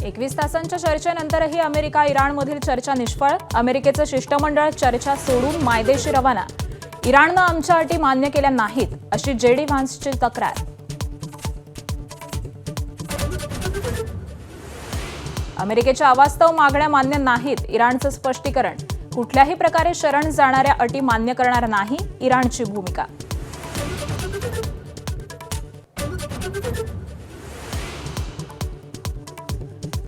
21 तासांच्या चर्चेनंतरही अमेरिका इराणमधील चर्चा निष्फळ. अमेरिकेचं शिष्टमंडळ चर्चा सोडून मायदेशी रवाना. इराणनं आमच्या अटी मान्य केल्या नाहीत अशी जेडी व्हान्सची तक्रार. अमेरिकेच्या अवास्तव मागण्या मान्य नाहीत. इराणचं स्पष्टीकरण. कुठल्याही प्रकारे शरण जाणाऱ्या अटी मान्य करणार नाही. इराणची भूमिका.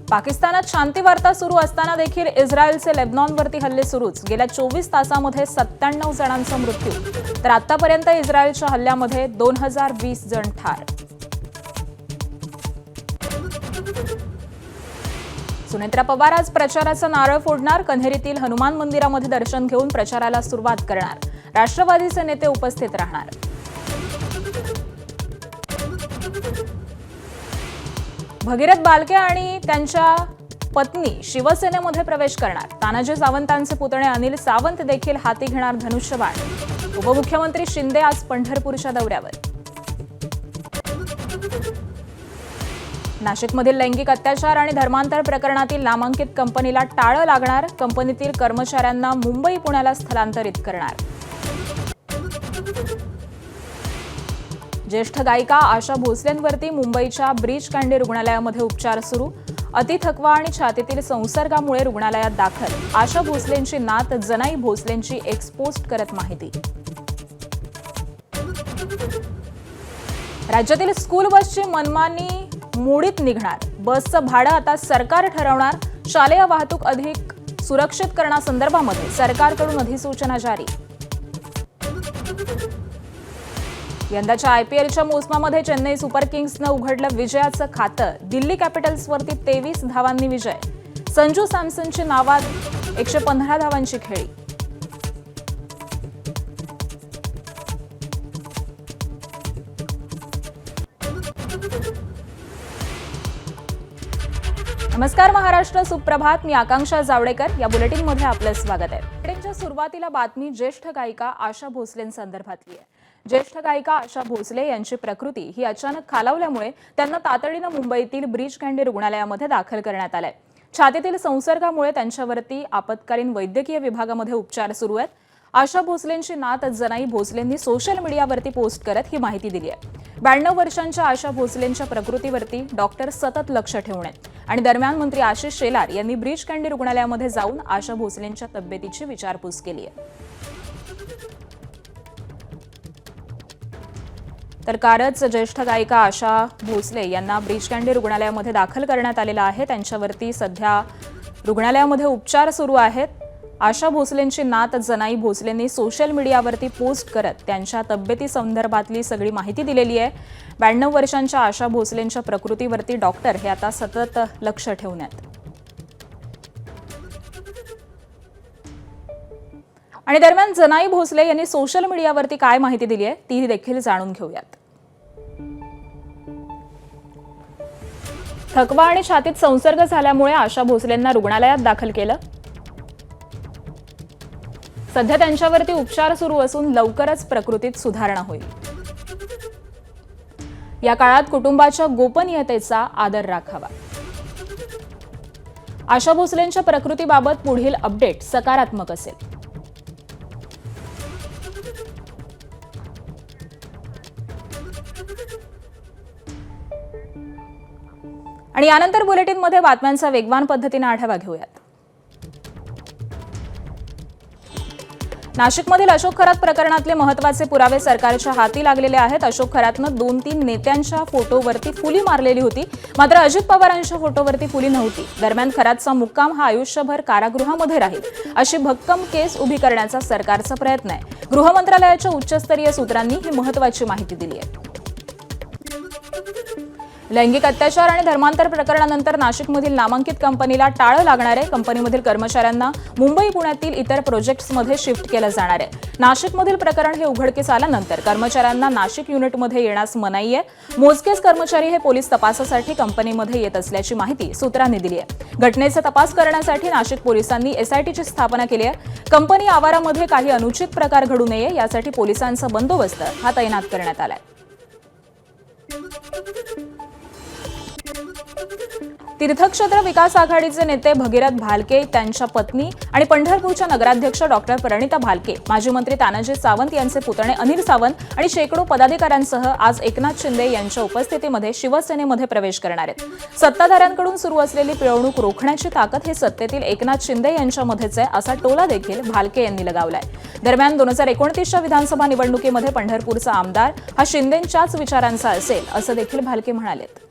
पाकिस्तानात शांती वार्ता सुरू असताना देखील इस्रायलचे लेबनॉनवरती हल्ले सुरूच. गेल्या 24 तासांमध्ये 97 जणांचा मृत्यू, तर आतापर्यंत इस्रायलच्या हल्ल्यामध्ये 2020 जण ठार. सुनेत्रा पवार आज प्रचाराचा नारळ फोडणार. कन्हेरीतील हनुमान मंदिरामध्ये दर्शन घेऊन प्रचाराला सुरुवात करणार. राष्ट्रवादीचे नेते उपस्थित राहणार. भगीरथ बालके आणि त्यांच्या पत्नी शिवसेनेमध्ये प्रवेश करणार. तानाजी सावंतांचे पुतणे अनिल सावंत देखील हाती घेणार धनुष्यबाण. उपमुख्यमंत्री शिंदे आज पंढरपूरच्या दौऱ्यावर. नाशिकमधील लैंगिक अत्याचार आणि धर्मांतर प्रकरणातील नामांकित कंपनीला टाळं लागणार. कंपनीतील कर्मचाऱ्यांना मुंबई पुण्याला स्थलांतरित करणार. ज्येष्ठ गायिका आशा भोसलेंवरती मुंबईच्या ब्रीच कँडी रुग्णालयामध्ये उपचार सुरू. अतिथकवा आणि छातीतील संसर्गामुळे रुग्णालयात दाखल. आशा भोसलेंची नात जनाई भोसलेंची एक्सपोस्ट करत माहिती. राज्यातील स्कूल बसची मनमानी मोडीत निघणार. बसचं भाडं आता सरकार ठरवणार. शालेय वाहतूक अधिक सुरक्षित करण्यासंदर्भामध्ये सरकारकडून अधिसूचना जारी. यंदाच्या आयपीएलच्या मोसमामध्ये चेन्नई सुपर किंग्सनं उघडलं विजयाचं खातं. दिल्ली कॅपिटल्सवरती 23 धावांनी विजय. संजू सॅमसनची नावात 115 धावांची खेळी. नमस्कार महाराष्ट्र, सुप्रभात. मी आकांक्षा जावडेकर. या बुलेटिनमध्ये आपलं स्वागत आहे. बुलेटिनच्या सुरुवातीला बातमी ज्येष्ठ गायिका आशा भोसलेंसंदर्भातली आहे. ज्येष्ठ गायिका आशा भोसले यांची प्रकृती ही अचानक खालावल्यामुळे त्यांना तातडीनं मुंबईतील ब्रीच कँडी रुग्णालयामध्ये दाखल करण्यात आलंय. छातीतील संसर्गामुळे त्यांच्यावरती आपत्कालीन वैद्यकीय विभागामध्ये उपचार सुरू आहेत. आशा भोसलेंची नात जनाई भोसलेंनी सोशल मीडियावरती पोस्ट करत ही माहिती दिली आहे. 92 वर्षांच्या आशा भोसलेंच्या प्रकृतीवरती डॉक्टर सतत लक्ष ठेवून आहेत आणि दरम्यान मंत्री आशिष शेलार यांनी ब्रीच कँडी रुग्णालयामध्ये जाऊन आशा भोसलेंच्या तब्येतीची विचारपूस केली आहे. तर कालच ज्येष्ठ गायिका आशा भोसले यांना ब्रीच कँडी रुग्णालयामध्ये दाखल करण्यात आलेलं आहे. त्यांच्यावरती सध्या रुग्णालयामध्ये उपचार सुरू आहेत. आशा भोसलेंची नात जनाई भोसलेंनी सोशल मीडियावरती पोस्ट करत त्यांच्या तब्येतीसंदर्भातली सगळी माहिती दिलेली आहे. 92 वर्षांच्या आशा भोसलेंच्या प्रकृतीवरती डॉक्टर हे आता सतत लक्ष ठेवून आहेत. आणि दरम्यान जनाई भोसले यांनी सोशल मीडियावरती काय माहिती दिली आहे ती देखील जाणून घेऊयात. थकवा आणि छातीत संसर्ग झाल्यामुळे आशा भोसलेंना रुग्णालयात दाखल केलं. सध्या त्यांच्यावरती उपचार सुरू असून लवकरच प्रकृतीत सुधारणा होईल. या काळात कुटुंबाच्या गोपनीयतेचा आदर राखावा. आशा भोसलेंच्या प्रकृतीबाबत पुढील अपडेट सकारात्मक असेल. आणि यानंतर बुलेटिनमध्ये बातम्यांचा वेगवान पद्धतीने आढावा घेऊयात. नाशिकमधील अशोक खरात प्रकरणातले महत्त्वाचे पुरावे सरकारच्या हाती लागलेले आहेत. अशोक खरातनं 2-3 नेत्यांच्या फोटोवरती फुली मारलेली होती, मात्र अजित पवारांच्या फोटोवरती फुली नव्हती. दरम्यान खरातचा मुक्काम हा आयुष्यभर कारागृहामध्ये राहील अशी भक्कम केस उभी करण्याचा सरकारचा प्रयत्न आहे. गृह मंत्रालयाच्या उच्चस्तरीय सूत्रांनी ही महत्त्वाची माहिती दिली आहे. लैंगिक अत्याचार आणि धर्मांतर प्रकरणानंतर नाशिकमधील नामांकित कंपनीला टाळं लागणार आहे. कंपनीमधील कर्मचाऱ्यांना मुंबई पुण्यातील इतर प्रोजेक्ट्समध्ये शिफ्ट केलं जाणार आहे. नाशिकमधील प्रकरण हे उघडकीस आल्यानंतर कर्मचाऱ्यांना नाशिक युनिटमध्ये येण्यास मनाई आहे. मोजकेच कर्मचारी हे पोलीस तपासासाठी कंपनीमध्ये येत असल्याची माहिती सूत्रांनी दिली आहे. घटनेचा तपास करण्यासाठी नाशिक पोलिसांनी एसआयटीची स्थापना केली आहे. कंपनी आवारामध्ये काही अनुचित प्रकार घडू नये यासाठी पोलिसांचा बंदोबस्त हा तैनात करण्यात आलाय. तीर्थक्षेत्र विकास आघाडीचे नेते भगीरथ भालके, त्यांच्या पत्नी आणि पंढरपूरच्या नगराध्यक्ष डॉक्टर प्रणिता भालके, माजी मंत्री तानाजी सावंत यांचे पुतणे अनिल सावंत आणि शेकडो पदाधिकाऱ्यांसह आज एकनाथ शिंदे यांच्या उपस्थितीमध्ये शिवसेनेमध्ये प्रवेश करणार आहेत। सत्ताधाऱ्यांकडून सुरू असलेली पिळवणूक रोखण्याची ताकद हे सत्तेतील एकनाथ शिंदे यांच्यामध्येच आहे, असा टोला देखील भालके यांनी लगावलाय। दरम्यान 2029च्या विधानसभा निवडणुकीमध्ये पंढरपूरचा आमदार हा शिंदेंच्याच विचारांचा असेल, असं देखील भालके म्हणालेत।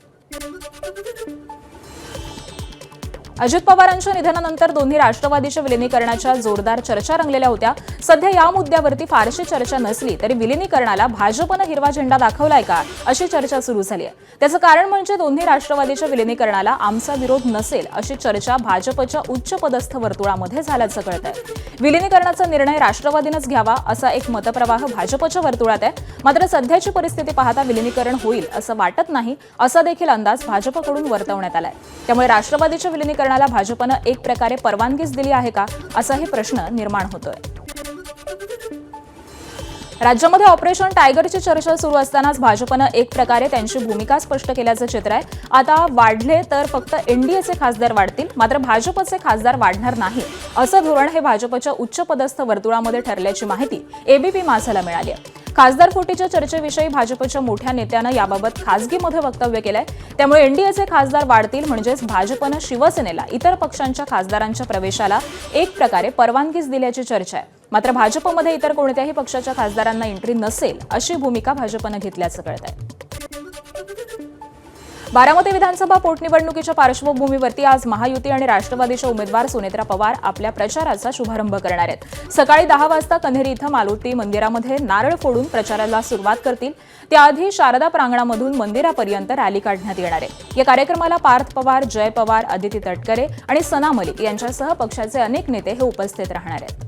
अजित पवारांच्या निधनानंतर दोन्ही राष्ट्रवादीच्या विलिनीकरणाच्या जोरदार चर्चा रंगलेल्या होत्या। सध्या या मुद्द्यावरती फारशी चर्चा नसली तरी विलिनीकरणाला भाजपनं हिरवा झेंडा दाखवलाय का, अशी चर्चा सुरू झाली आहे। त्याचं कारण म्हणजे दोन्ही राष्ट्रवादीच्या विलिनीकरणाला आमचा विरोध नसेल, अशी चर्चा भाजपच्या उच्च पदस्थ वर्तुळामध्ये झाल्याचं कळतंय। विलिनीकरणाचा निर्णय राष्ट्रवादीनंच घ्यावा, असा एक मतप्रवाह भाजपच्या वर्तुळात आहे। मात्र सध्याची परिस्थिती पाहता विलिनीकरण होईल असं वाटत नाही, असा देखील अंदाज भाजपकडून वर्तवण्यात आलाय। त्यामुळे राष्ट्रवादीच्या विलिनीकरणाला भाजपनं एक प्रकारे परवानगीच दिली आहे का, असाही प्रश्न निर्माण होतोय। राज्यामध्ये ऑपरेशन टायगरची चर्चा सुरू असतानाच भाजपनं एक प्रकारे त्यांची भूमिका स्पष्ट केल्याचं चित्र आहे। आता वाढले तर फक्त एनडीएचे खासदार वाढतील, मात्र भाजपचे खासदार वाढणार नाही, असं धोरण हे भाजपच्या उच्च पदस्थ वर्तुळामध्ये ठरल्याची माहिती एबीपी माझाला मिळाली आहे। खासदार फुटीच्या चर्चेविषयी भाजपच्या मोठ्या नेत्यानं याबाबत खासगीमध्ये वक्तव्य केलंय। त्यामुळे एनडीएचे खासदार वाढतील म्हणजेच भाजपनं शिवसेनेला इतर पक्षांच्या खासदारांच्या प्रवेशाला एक प्रकारे परवानगीच दिल्याची चर्चा आहे। मात्र भाजपमध्ये इतर कोणत्याही पक्षाच्या खासदारांना एंट्री नसेल, अशी भूमिका भाजपनं घेतल्याचं कळतंय। बारामती विधानसभा पोटनिवडणुकीच्या पार्श्वभूमीवरती आज महायुती आणि राष्ट्रवादीच्या उमेदवार सुनेत्रा पवार आपल्या प्रचाराचा शुभारंभ करणार आहेत। सकाळी 10 वाजता कन्हेरी इथं मालुती मंदिरामध्ये नारळ फोडून प्रचाराला सुरुवात करतील। त्याआधी शारदा प्रांगणामधून मंदिरापर्यंत रॅली काढण्यात येणार आहे। या कार्यक्रमाला पार्थ पवार, जय पवार, अदिती तटकरे आणि सना मलिक यांच्यासह पक्षाचे अनेक नेते हे उपस्थित राहणार आहेत।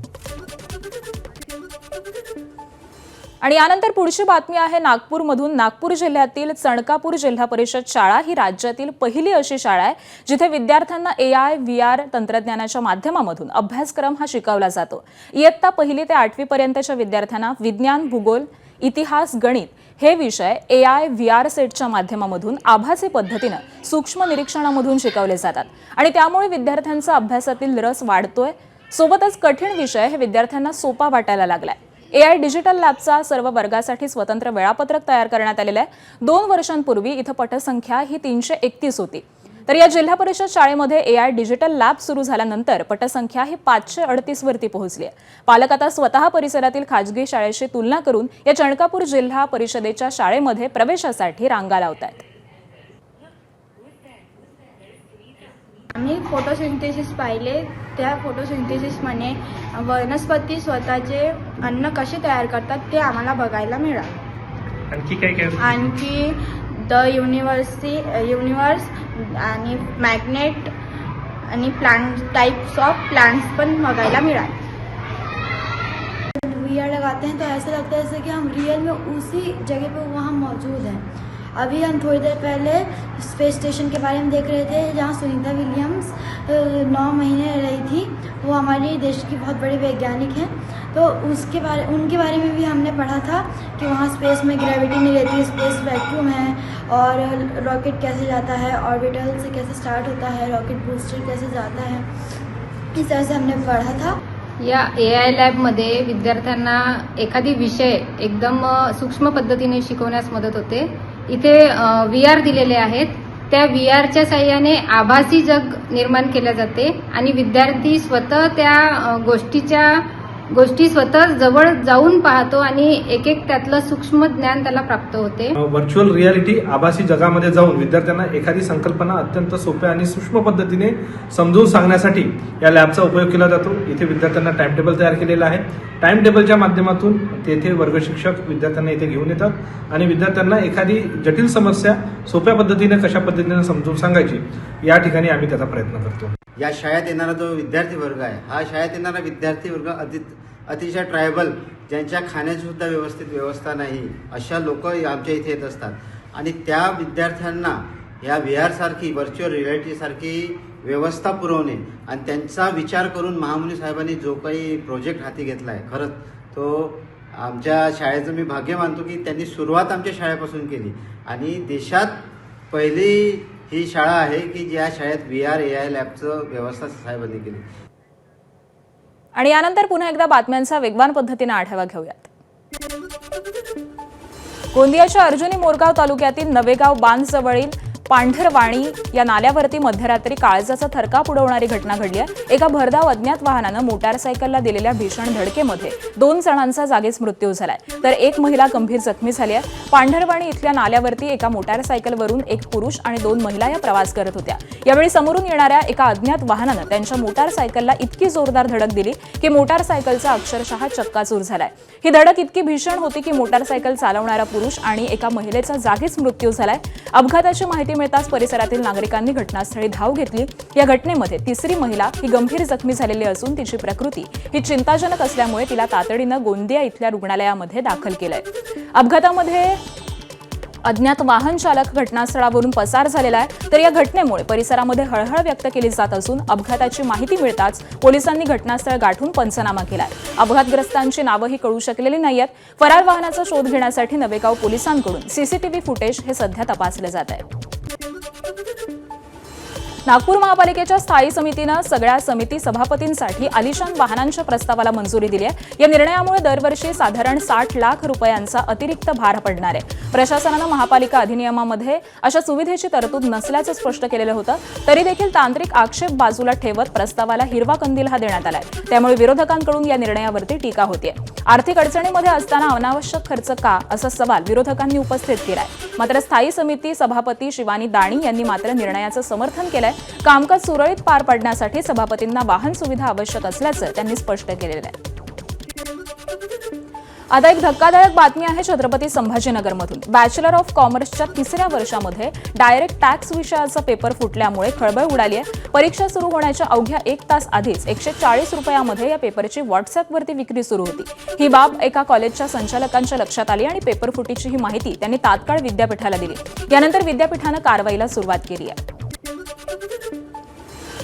आणि यानंतर पुढची बातमी आहे नागपूरमधून। नागपूर जिल्ह्यातील चणकापूर जिल्हा परिषद शाळा ही राज्यातील पहिली अशी शाळा आहे जिथे विद्यार्थ्यांना AI, VR तंत्रज्ञानाच्या माध्यमामधून अभ्यासक्रम हा शिकवला जातो। इयत्ता 1ली ते 8वी पर्यंतच्या विद्यार्थ्यांना विज्ञान, भूगोल, इतिहास, गणित हे विषय AI, VR सेटच्या माध्यमामधून आभासी पद्धतीनं सूक्ष्म निरीक्षणामधून शिकवले जातात आणि त्यामुळे विद्यार्थ्यांचा अभ्यासातील रस वाढतोय। सोबतच कठीण विषय हे विद्यार्थ्यांना सोपा वाटायला लागलाय। AI डिजिटल लॅबचा सर्व वर्गासाठी स्वतंत्र वेळापत्रक तयार करण्यात आलेलं आहे। 2 वर्षांपूर्वी इथं पटसंख्या ही 331 होती, तर या जिल्हा परिषद शाळेमध्ये AI डिजिटल लॅब सुरू झाल्यानंतर पटसंख्या ही 538 वरती पोहोचली आहे। पालक आता स्वतः परिसरातील खाजगी शाळेशी तुलना करून या चणकापूर जिल्हा परिषदेच्या शाळेमध्ये प्रवेशासाठी रांगा लावत आहेत। आम्ही फोटोसिंथेसिस पाहिले। त्या फोटोसिंथेसिसमध्ये वनस्पती स्वतःचे अन्न कसे तयार करतात ते आम्हाला बघायला मिळालं। आणखी काय आणखी द युनिवर्स आणि मॅग्नेट आणि प्लांट टाइप्स ऑफ प्लांट्स पण बघायला मिळाले। VR लगाते हैं तो ऐसा लगता है जैसे कि हम रियल में उसी जगह पे वहाँ मौजूद हैं। अभी हम थोड़ी देर पहले स्पेस स्टेशन के बारे में देख रहे थे जहाँ सुनीता विलियम्स 9 महीने रही थी। वो हमारे देश की बहुत बड़ी वैज्ञानिक हैं, तो उनके बारे में भी हमने पढ़ा था कि वहाँ स्पेस में ग्रेविटी नहीं रहती, स्पेस वैक्यूम है और रॉकेट कैसे जाता है, ऑर्बिटल से कैसे स्टार्ट होता है, रॉकेट बूस्टर कैसे जाता है, इस तरह से हमने पढ़ा था। या AI लॅबमध्ये विद्यार्थ्यांना एखादी विषय एकदम सूक्ष्म पद्धतीने शिकवण्यास मदत होते। इथे VR दिलेले आहेत, त्या VRच्या साहाय्याने आभासी जग निर्माण केले जाते आणि विद्यार्थी स्वतः त्या गोष्टी स्वतः जवळ जाऊन पाहतो आणि एक त्यातलं सूक्ष्म ज्ञान त्याला प्राप्त होते। व्हर्च्युअल रियालिटी आभासी जगामध्ये जाऊन विद्यार्थ्यांना एखादी संकल्पना अत्यंत सोप्या आणि सूक्ष्म पद्धतीने समजून सांगण्यासाठी या लॅबचा उपयोग केला जातो। इथे विद्यार्थ्यांना टाइम टेबल तयार केलेला आहे। टाइम टेबलच्या माध्यमातून तेथे वर्ग शिक्षक विद्यार्थ्यांना इथे घेऊन येतात आणि विद्यार्थ्यांना एखादी जटिल समस्या सोप्या पद्धतीने कशा पद्धतीने समजून सांगायची या ठिकाणी आम्ही त्याचा प्रयत्न करतो। या शाळेत येणारा जो विद्यार्थी वर्ग आहे, हा शाळेत येणारा विद्यार्थी वर्ग अतिशय ट्रायबल, ज्यांच्या खाण्याची सुद्धा व्यवस्था नाही, अशा लोक आमच्या इथे येत असतात आणि त्या विद्यार्थ्यांना या VR सारखी व्हर्च्युअल रियालिटी सारखी व्यवस्था पुरवणे आणि त्यांचा विचार करून महामुनी साहेबांनी जो काही प्रोजेक्ट हाती घेतला आहे, खरंच तो आमच्या शाळेचं मी भाग्य मानतो की त्यांनी सुरुवात आमच्या शाळेपासून केली आणि देशात पहिली ही शाळा आहे की ज्या शाळेत VR AI लॅबचं व्यवस्था साहेबांनी केली. आणि यानंतर पुन्हा एकदा बातम्यांचा वेगवान पद्धतीने आढावा घेऊयात. गोंदियाच्या अर्जुनी मोरगाव तालुक्यातील नवेगाव बांधजवळील पांढरवाणी या नाल्यावरती मध्यरात्री काळजाचा थरकाप उडवणारी घटना घडली आहे. एका भरधाव अज्ञात वाहनानं मोटारसायकलला दिलेल्या भीषण धडकेमध्ये 2 जणांचा जागीच मृत्यू झालाय, तर एक महिला गंभीर जखमी झाली आहे. पांढरवाणी इथल्या नाल्यावरती एका मोटारसायकलवरून एक पुरुष आणि 2 महिला या प्रवास करत होत्या. यावेळी समोरून येणाऱ्या एका अज्ञात वाहनानं त्यांच्या मोटारसायकलला इतकी जोरदार धडक दिली की मोटारसायकलचा अक्षरशः चक्काचूर झालाय. ही धडक इतकी भीषण होती की मोटारसायकल चालवणारा पुरुष आणि एका महिलेचा जागीच मृत्यू झालाय. अपघाताची माहिती मिळताच परिसरातील नागरिकांनी घटनास्थळी धाव घेतली. या घटनेमध्ये तिसरी महिला ही गंभीर जखमी झालेली असून तिची प्रकृती ही चिंताजनक असल्यामुळे तिला तातडीनं गोंदिया इथल्या रुग्णालयामध्ये दाखल केलंय. अपघातामध्ये अज्ञात वाहन चालक घटनास्थळावरून पसार झालेला आहे, तर या घटनेमुळे परिसरामध्ये हळहळ व्यक्त केली जात असून अपघाताची माहिती मिळताच पोलिसांनी घटनास्थळ गाठून पंचनामा केलाय. अपघातग्रस्तांची नावंही कळू शकलेली नाहीयेत. फरार वाहनाचा शोध घेण्यासाठी नवेगाव पोलिसांकडून CCTV फुटेज हे सध्या तपासले जात आहे. नागपूर महापालिकेच्या स्थायी समितीनं सगळ्या समिती सभापतींसाठी आलिशान वाहनांच्या प्रस्तावाला मंजुरी दिली आहे. या निर्णयामुळे दरवर्षी साधारण 60 लाख रुपयांचा अतिरिक्त भार पडणार आहे. प्रशासनानं महापालिका अधिनियमामध्ये अशा सुविधेची तरतूद नसल्याचं स्पष्ट केलेलं होतं, तरी देखील तांत्रिक आक्षेप बाजूला ठेवत प्रस्तावाला हिरवा कंदील हा देण्यात आलाय. त्यामुळे विरोधकांकडून या निर्णयावरती टीका होतीये. आर्थिक अडचणीमध्ये असताना अनावश्यक खर्च का असा सवाल विरोधकांनी उपस्थित केलाय. मात्र स्थायी समिती सभापती शिवानी दाणी यांनी मात्र निर्णयाचं समर्थन केलंय. कामकाज सुरळीत पार पडण्यासाठी सभापतींना वाहन सुविधा आवश्यक असल्याचं त्यांनी स्पष्ट केलेलं आहे. आता एक धक्कादायक बातमी आहे छत्रपती संभाजीनगरमधून. बॅचलर ऑफ कॉमर्सच्या 3ऱ्या वर्षामध्ये डायरेक्ट टॅक्स विषयाचा पेपर फुटल्यामुळे खळबळ उडाली आहे. परीक्षा सुरू होण्याच्या अवघ्या 1 तास आधीच 140 रुपयामध्ये या पेपरची व्हॉट्सअपवरती विक्री सुरू होती. ही बाब एका कॉलेजच्या संचालकांच्या लक्षात आली आणि पेपर फुटीची ही माहिती त्यांनी तात्काळ विद्यापीठाला दिली. यानंतर विद्यापीठानं कारवाईला सुरुवात केली आहे.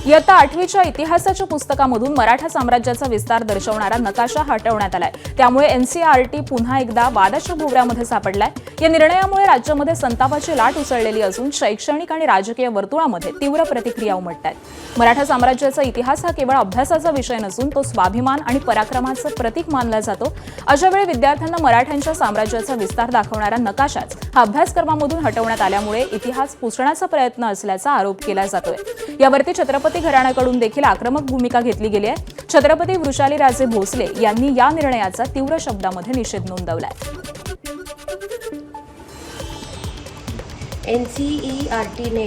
इयत्ता 8वीच्या इतिहासाच्या पुस्तकामधून मराठा साम्राज्याचा विस्तार दर्शवणारा नकाशा हटवण्यात आलाय. त्यामुळे NCERT पुन्हा एकदा वादाच्या भोवऱ्यामध्ये सापडलाय. या निर्णयामुळे राज्यामध्ये संतापाची लाट उसळलेली असून शैक्षणिक आणि राजकीय वर्तुळामध्ये तीव्र प्रतिक्रिया उमटतायत. मराठा साम्राज्याचा इतिहास हा केवळ अभ्यासाचा विषय नसून तो स्वाभिमान आणि पराक्रमाचं प्रतीक मानला जातो. अशावेळी विद्यार्थ्यांना मराठ्यांच्या साम्राज्याचा विस्तार दाखवणारा नकाशाच हा अभ्यासक्रमामधून हटवण्यात आल्यामुळे इतिहास पुसण्याचा प्रयत्न असल्याचा आरोप केला जातोय. यावरती छत्रपती घराण्याकडून देखील आक्रमक भूमिका घेतली गेली आहे. छत्रपती वृषालीराजे भोसले यांनी या निर्णयाचा तीव्र शब्दामध्ये निषेध नोंदवलाय. NCERTने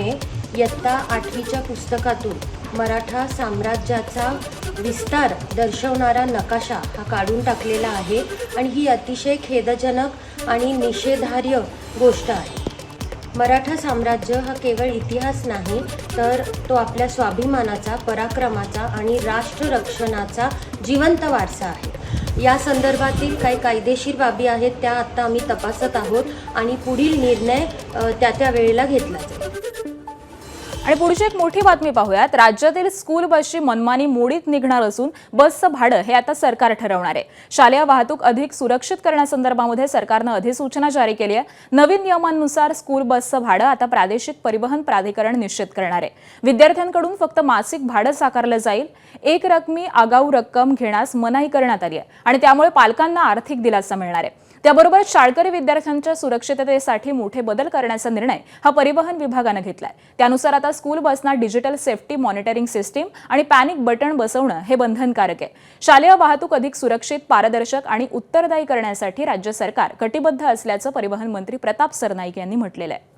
इयत्ता 8वीच्या पुस्तकातून मराठा साम्राज्याचा विस्तार दर्शवणारा नकाशा हा काढून टाकलेला आहे आणि ही अतिशय खेदजनक आणि निषेधार्ह गोष्ट आहे. मराठा साम्राज्य हा केवळ इतिहास नाही, तर तो आपल्या स्वाभिमानाचा, पराक्रमाचा आणि राष्ट्ररक्षणाचा जिवंत वारसा आहे. या संदर्भातील काही कायदेशीर बाबी आहेत त्या आता आम्ही तपासत आहोत आणि पुढील निर्णय त्या वेळेला घेतला जाईल. आणि पुढची एक मोठी बातमी पाहूयात. राज्यातील स्कूल बसची मनमानी मोडीत निघणार असून बसचं भाडं हे आता सरकार ठरवणार आहे. शालेय वाहतूक अधिक सुरक्षित करण्यासंदर्भामध्ये सरकारनं अधिसूचना जारी केली आहे. नवीन नियमांनुसार स्कूल बसचं भाडं आता प्रादेशिक परिवहन प्राधिकरण निश्चित करणार आहे. विद्यार्थ्यांकडून फक्त मासिक भाडं साकारलं जाईल. एक रकमी आगाऊ रक्कम घेण्यास मनाई करण्यात आली आहे आणि त्यामुळे पालकांना आर्थिक दिलासा मिळणार आहे. त्याबरोबरच शाळकरी विद्यार्थ्यांच्या सुरक्षिततेसाठी मोठे बदल करण्याचा निर्णय हा परिवहन विभागानं घेतलाय. त्यानुसार आता स्कूल बसना डिजिटल सेफ्टी मॉनिटरिंग सिस्टीम आणि पॅनिक बटन बसवणं हे बंधनकारक आहे. शालेय वाहतूक अधिक सुरक्षित, पारदर्शक आणि उत्तरदायी करण्यासाठी राज्य सरकार कटिबद्ध असल्याचं परिवहन मंत्री प्रताप सरनाईक यांनी म्हटलेलं आहे.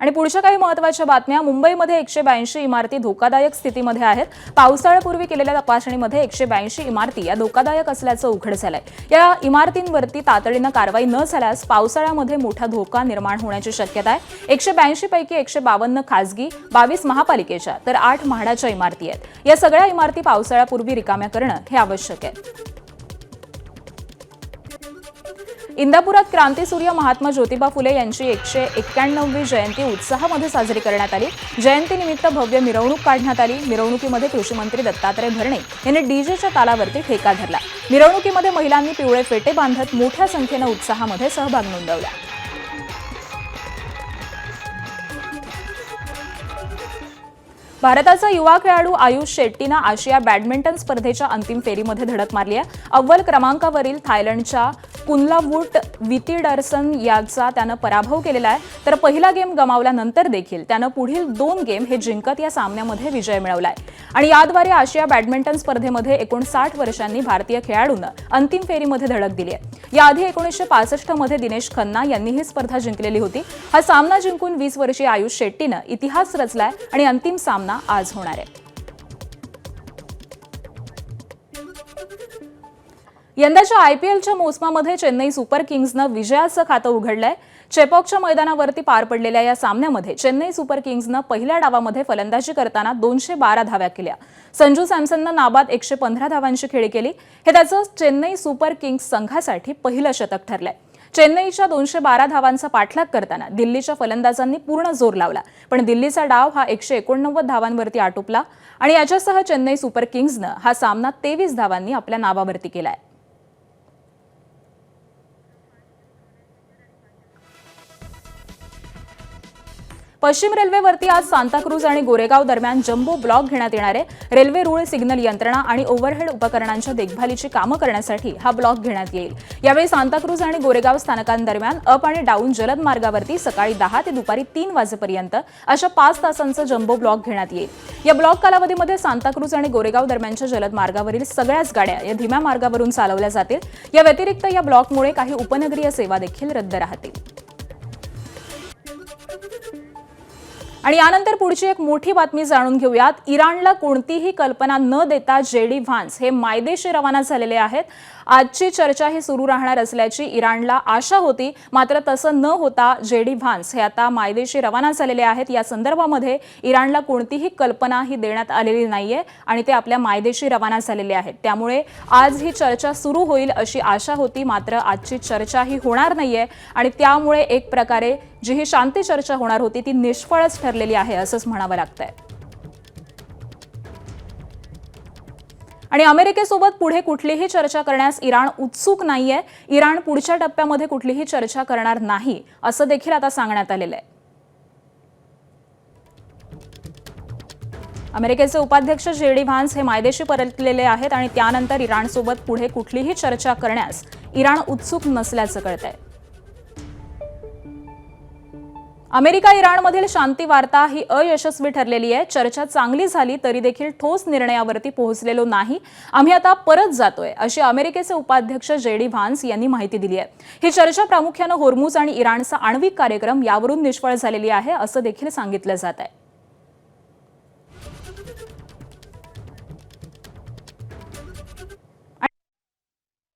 आणि पुढच्या काही महत्त्वाच्या बातम्या. मुंबईमध्ये 182 इमारती धोकादायक स्थितीमध्ये आहेत. पावसाळ्यापूर्वी केलेल्या तपासणीमध्ये 182 इमारती या धोकादायक असल्याचं उघड झालंय. या इमारतींवरती तातडीनं कारवाई न झाल्यास पावसाळ्यामध्ये मोठा धोका निर्माण होण्याची शक्यता आहे. 182 पैकी 152 खासगी, 22 महापालिकेच्या तर 8 म्हाडाच्या इमारती आहेत. या सगळ्या इमारती पावसाळ्यापूर्वी रिकाम्या करणं हे आवश्यक आहे. इंदापुरात क्रांतीसूर्य महात्मा ज्योतिबा फुले यांची 191वी जयंती उत्साहामध्ये साजरी करण्यात आली. जयंतीनिमित्त भव्य मिरवणूक काढण्यात आली. मिरवणुकीमध्ये कृषीमंत्री दत्तात्रय भरणे यांनी डीजेच्या तालावरती ठेका धरला. मिरवणुकीमध्ये महिलांनी पिवळे फेटे बांधत मोठ्या संख्येनं उत्साहामध्ये सहभाग नोंदवला. भारताचा युवा खेळाडू आयुष शेट्टीनं आशिया बॅडमिंटन स्पर्धेच्या अंतिम फेरीमध्ये धडक मारली आहे. अव्वल क्रमांकावरील थायलंडच्या कुनलावूट वितिडरसन याचा त्यानं पराभव केलेला आहे. तर पहिला गेम गमावल्यानंतर देखील त्यानं पुढील 2 गेम हे जिंकत या सामन्यामध्ये विजय मिळवलाय आणि याद्वारे आशिया बॅडमिंटन स्पर्धेमध्ये 59 वर्षांनी भारतीय खेळाडूंना अंतिम फेरीमध्ये धडक दिली आहे. याआधी 1965 मध्ये दिनेश खन्ना यांनी ही स्पर्धा जिंकलेली होती. हा सामना जिंकून 20 वर्षीय आयुष शेट्टीनं इतिहास रचलाय आणि अंतिम सामना आज होणार आहे. यंदाच्या आयपीएलच्या मोसमामध्ये चेन्नई सुपर किंग्सनं विजयाचं खातं उघडलंय. चेपॉकच्या मैदानावरती पार पडलेल्या या सामन्यामध्ये चेन्नई सुपर किंग्सनं पहिल्या डावामध्ये फलंदाजी करताना 212 धावा केल्या. संजू सॅमसननं नाबाद 115 धावांची खेळी केली. हे त्याचं चेन्नई सुपर किंग्स संघासाठी पहिलं शतक ठरलंय. चेन्नईच्या 212 धावांचा पाठलाग करताना दिल्लीच्या फलंदाजांनी पूर्ण जोर लावला, पण दिल्लीचा डाव हा 189 धावांवरती आटोपला आणि याच्यासह चेन्नई सुपर किंग्सनं हा सामना 23 धावांनी आपल्या नावावरती केलाय. पश्चिम रेल्वेवरती आज सांताक्रूज आणि गोरेगाव दरम्यान जम्बो ब्लॉक घेण्यात येणार आहे. रेल्वे रूळ, सिग्नल यंत्रणा आणि ओव्हरहेड उपकरणांच्या देखभालीची कामं करण्यासाठी हा ब्लॉक घेण्यात येईल. यावेळी सांताक्रूज आणि गोरेगाव स्थानकांदरम्यान अप आणि डाऊन जलद मार्गावरती सकाळी 10 ते दुपारी 3 वाजेपर्यंत अशा 5 तासांचा जम्बो ब्लॉक घेण्यात येईल. या ब्लॉक कालावधीमध्ये सांताक्रूज आणि गोरेगाव दरम्यानच्या जलद मार्गावरील सगळ्याच गाड्या या धीम्या मार्गावरून चालवल्या जातील. या व्यतिरिक्त या ब्लॉकमुळे काही उपनगरीय सेवा देखील रद्द राहतील. आणि यानंतर पुढची एक मोठी बातमी जाणून घेऊयात. इराणला कोणतीही कल्पना न देता जेडी व्हान्स हे मायदेशी रवाना झालेले आहेत. आजची चर्चा ही सुरू राहणार असल्याची इराणला आशा होती, मात्र तसं न होता जेडी व्हान्स हे आता मायदेशी रवाना झालेले आहेत. या संदर्भामध्ये इराणला कोणतीही कल्पना ही देण्यात आलेली नाहीये आणि ते आपल्या मायदेशी रवाना झालेले आहेत. त्यामुळे आज ही चर्चा सुरू होईल अशी आशा होती, मात्र आजची चर्चा ही होणार नाहीये आणि त्यामुळे एक प्रकारे जी ही शांती चर्चा होणार होती ती निष्फळच ठरलेली आहे असंच म्हणावं लागतंय. आणि अमेरिकेसोबत पुढे कुठलीही चर्चा करण्यास इराण उत्सुक नाहीये. इराण पुढच्या टप्प्यामध्ये कुठलीही चर्चा करणार नाही असं देखील आता सांगण्यात आलेलं आहे. अमेरिकेचे उपाध्यक्ष जेडी व्हान्स हे मायदेशी परतलेले आहेत आणि त्यानंतर इराणसोबत पुढे कुठलीही चर्चा करण्यास इराण उत्सुक नसल्याचं कळतंय. अमेरिका इराणमधील शांती वार्ता ही अयशस्वी ठरलेली आहे. चर्चा चांगली झाली तरी देखील ठोस निर्णयावरती पोहोचलेलो नाही. आम्ही आता परत जातोय अशी अमेरिकेचे उपाध्यक्ष जेडी व्हान्स यांनी माहिती दिली आहे. ही चर्चा प्रामुख्यानं होर्मुझ आणि इराणचा आण्विक कार्यक्रम यावरून निष्फळ झालेली आहे असं देखील सांगितलं जात आहे.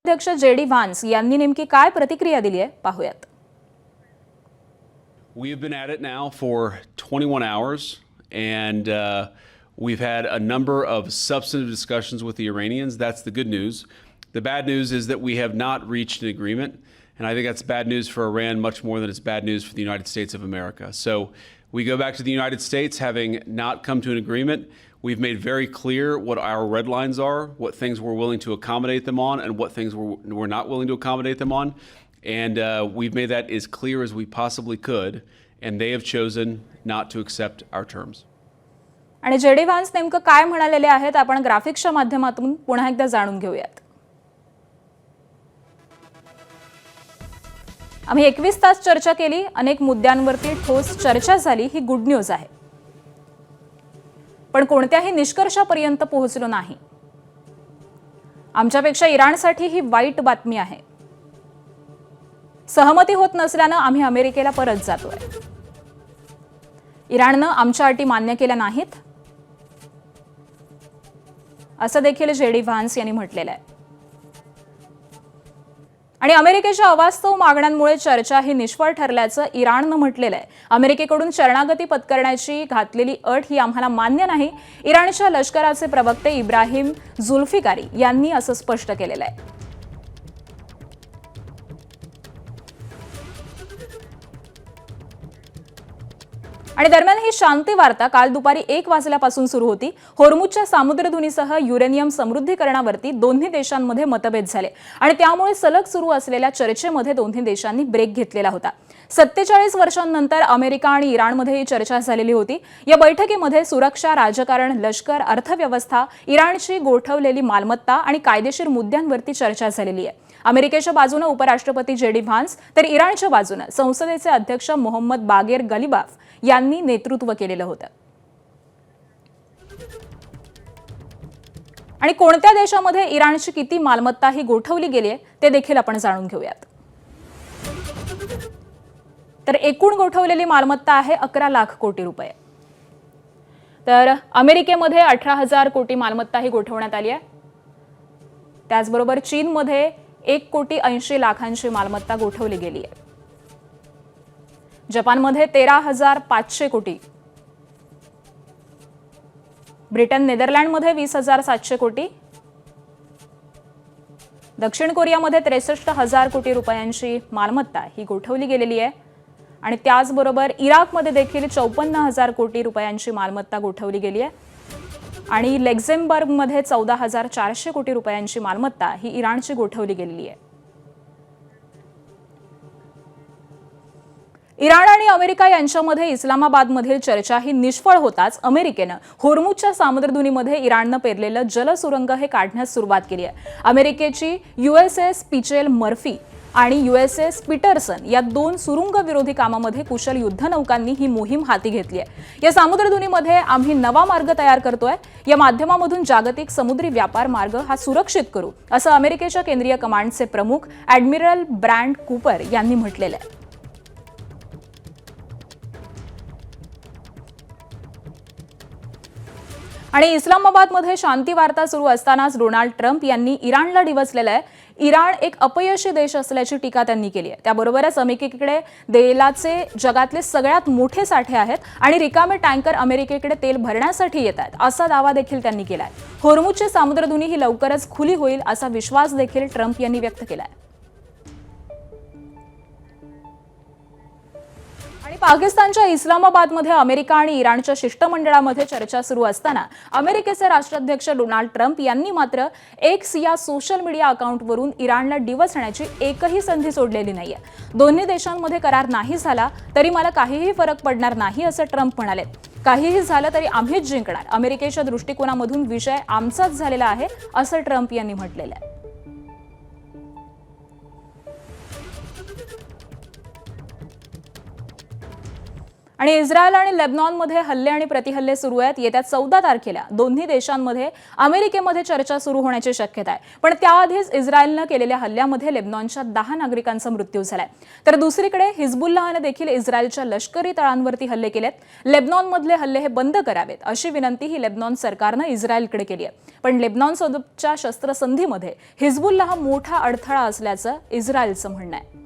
अध्यक्ष जेडी व्हान्स यांनी नेमकी काय प्रतिक्रिया दिली आहे पाहूयात. We have been at it now for 21 hours, and we've had a number of substantive discussions with the Iranians. That's the good news. The bad news is that we have not reached an agreement, and I think that's bad news for Iran much more than it's bad news for the United States of America. So we go back to the United States having not come to an agreement. We've made very clear what our red lines are, what things we're willing to accommodate them on, and what things we're not willing to accommodate them on. And we've made that as clear as we possibly could, and they have chosen not to accept our terms. आणि JD Vance नेमकं काय म्हणालेले आहेत आपण ग्राफिक्सच्या माध्यमातून पुन्हा एकदा जाणून घेऊयात. आम्ही 21 तास चर्चा केली, अनेक मुद्द्यांवरती ठोस चर्चा झाली, ही गुड न्यूज आहे. पण कोणत्याही निष्कर्षापर्यंत पोहोचलो नाही. आमच्यापेक्षा इराणसाठी ही वाईट बातमी आहे. सहमती होत नसल्यानं आम्ही अमेरिकेला परत जातोय. इराणनं आमच्या अटी मान्य केल्या नाहीत असं देखील जेडी व्हान्स यांनी म्हटलेलं आहे. आणि अमेरिकेच्या अवास्तव मागण्यांमुळे चर्चा ही निष्फळ ठरल्याचं इराणनं म्हटलेलं आहे. अमेरिकेकडून शरणागती पत्करण्याची घातलेली अट ही आम्हाला मान्य नाही. इराणच्या लष्कराचे प्रवक्ते इब्राहिम जुल्फिकारी यांनी असं स्पष्ट केलेलं आहे. आणि दरम्यान ही शांती वार्ता काल दुपारी 1 वाजल्यापासून सुरू होती. होर्मुझच्या सामुद्रधुनीसह युरेनियम समृद्धीकरणावरती दोन्ही देशांमध्ये मतभेद झाले आणि त्यामुळे सलग सुरू असलेल्या चर्चेमध्ये दोन्ही देशांनी ब्रेक घेतलेला होता. 47 वर्षांनंतर अमेरिका आणि इराणमध्ये ही चर्चा झालेली होती. या बैठकीमध्ये सुरक्षा, राजकारण, लष्कर, अर्थव्यवस्था, इराणची गोठवलेली मालमत्ता आणि कायदेशीर मुद्द्यांवरती चर्चा झालेली आहे. अमेरिकेच्या बाजूने उपराष्ट्रपती JD व्हान्स तर इराणच्या बाजूने संसदेचे अध्यक्ष मोहम्मद बागेर गलिबाफ यांनी नेतृत्व केलेलं होतं. आणि कोणत्या देशामध्ये इराणची किती मालमत्ता ही गोठवली गेली आहे ते देखील आपण जाणून घेऊयात. तर एकूण गोठवलेली मालमत्ता आहे 11 लाख कोटी रुपये. तर अमेरिकेमध्ये 18,000 कोटी मालमत्ता ही गोठवण्यात आली आहे. त्याचबरोबर चीनमध्ये 1,80,00,000 मालमत्ता गोठवली गेली आहे. जपानमध्ये 13,500 कोटी, ब्रिटन नेदरलँडमध्ये 20,700 कोटी, दक्षिण कोरियामध्ये 63,000 कोटी रुपयांची मालमत्ता ही गोठवली गेलेली आहे. आणि त्याचबरोबर इराकमध्ये देखील 54,000 कोटी रुपयांची मालमत्ता गोठवली गेली आहे. आणि लक्झेमबर्गमध्ये 14,400 कोटी रुपयांची मालमत्ता ही इराणची गोठवली गेलेली आहे. इराण आणि अमेरिका यांच्यामध्ये इस्लामाबादमधील चर्चा ही निष्फळ होताच अमेरिकेनं होर्मुझच्या सामुद्रधुनीमध्ये इराणनं पेरलेलं जलसुरंग हे काढण्यास सुरुवात केली आहे. अमेरिकेची USS पिचेल मर्फी आणि USS पीटरसन या 2 सुरुंग विरोधी कामामध्ये कुशल युद्धनौकांनी ही मोहीम हाती घेतली आहे. या सामुद्रधुनीमध्ये आम्ही नवा मार्ग तयार करतोय. या माध्यमामधून जागतिक समुद्री व्यापार मार्ग हा सुरक्षित करू, असं अमेरिकेच्या केंद्रीय कमांडचे प्रमुख ॲडमिरल ब्रॅड कूपर यांनी म्हटलेलं आहे. आणि इस्लामाबादमध्ये शांती वार्ता सुरू असतानाच डोनाल्ड ट्रम्प यांनी इराणला डिवचलेलं आहे. इराण एक अपयशी देश असल्याची टीका त्यांनी केली आहे. त्याबरोबरच अमेरिकेकडे तेलाचे जगातले सगळ्यात मोठे साठे आहेत आणि रिकामे टँकर अमेरिकेकडे तेल भरण्यासाठी येत आहेत, असा दावा देखील त्यांनी केला आहे. होर्मुझची सामुद्रधुनी ही लवकरच खुली होईल असा विश्वास देखील ट्रम्प यांनी व्यक्त केला आहे. आणि पाकिस्तानच्या इस्लामाबादमध्ये अमेरिका आणि इराणच्या शिष्टमंडळामध्ये चर्चा सुरू असताना अमेरिकेचे राष्ट्राध्यक्ष डोनाल्ड ट्रम्प यांनी मात्र एक्स या सोशल मीडिया अकाउंटवरून इराणला डिवचण्याची एकही संधी सोडलेली नाहीये. दोन्ही देशांमध्ये करार नाही झाला तरी मला काहीही फरक पडणार नाही, असं ट्रम्प म्हणाले. काहीही झालं तरी आम्हीच जिंकणार. अमेरिकेच्या दृष्टिकोनामधून विजय आमचाच झालेला आहे, असं ट्रम्प यांनी म्हटलेलं आहे. आणि इस्रायल आणि लेबनॉनमध्ये हल्ले आणि प्रतिहल्ले सुरू आहेत. येत्या 14 तारखेला दोन्ही देशांमध्ये अमेरिकेमध्ये चर्चा सुरू होण्याची शक्यता आहे. पण त्याआधीच इस्रायलनं केलेल्या हल्ल्यामध्ये लेबनॉनच्या 10 नागरिकांचा मृत्यू झालाय. तर दुसरीकडे हिजबुल्लाहने देखील इस्रायलच्या लष्करी तळांवरती हल्ले केलेत. लेबनॉनमधले हल्ले हे बंद करावेत अशी विनंती ही लेबनॉन सरकारनं इस्रायलकडे केली आहे. पण लेबनॉनसोबतच्या शस्त्रसंधीमध्ये हिजबुल्लाह मोठा अडथळा असल्याचं इस्रायलचं म्हणणं आहे.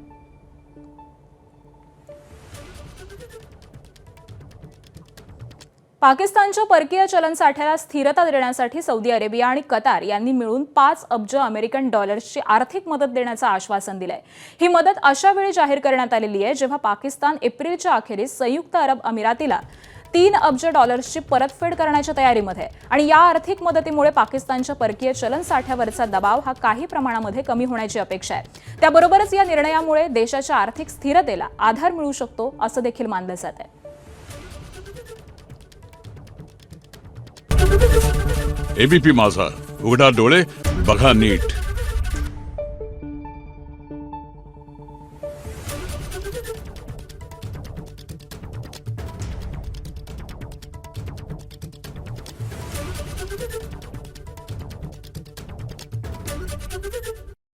पाकिस्तानच्या परकीय चलन साठ्याला स्थिरता देण्यासाठी सौदी अरेबिया आणि कतार यांनी मिळून 5 अब्ज अमेरिकन डॉलर्सची आर्थिक मदत देण्याचं आश्वासन दिलंय. ही मदत अशा वेळी जाहीर करण्यात आलेली आहे जेव्हा पाकिस्तान एप्रिलच्या अखेरीस संयुक्त अरब अमिरातीला 3 अब्ज डॉलर्सची परतफेड करण्याच्या तयारीमध्ये आहे. आणि या आर्थिक मदतीमुळे पाकिस्तानच्या परकीय चलन साठ्यावरचा दबाव हा काही प्रमाणामध्ये कमी होण्याची अपेक्षा आहे. त्याबरोबरच या निर्णयामुळे देशाच्या आर्थिक स्थिरतेला आधार मिळू शकतो असं देखील मानलं जात आहे. ABP माझा, उघडा डोळे बघा नीट.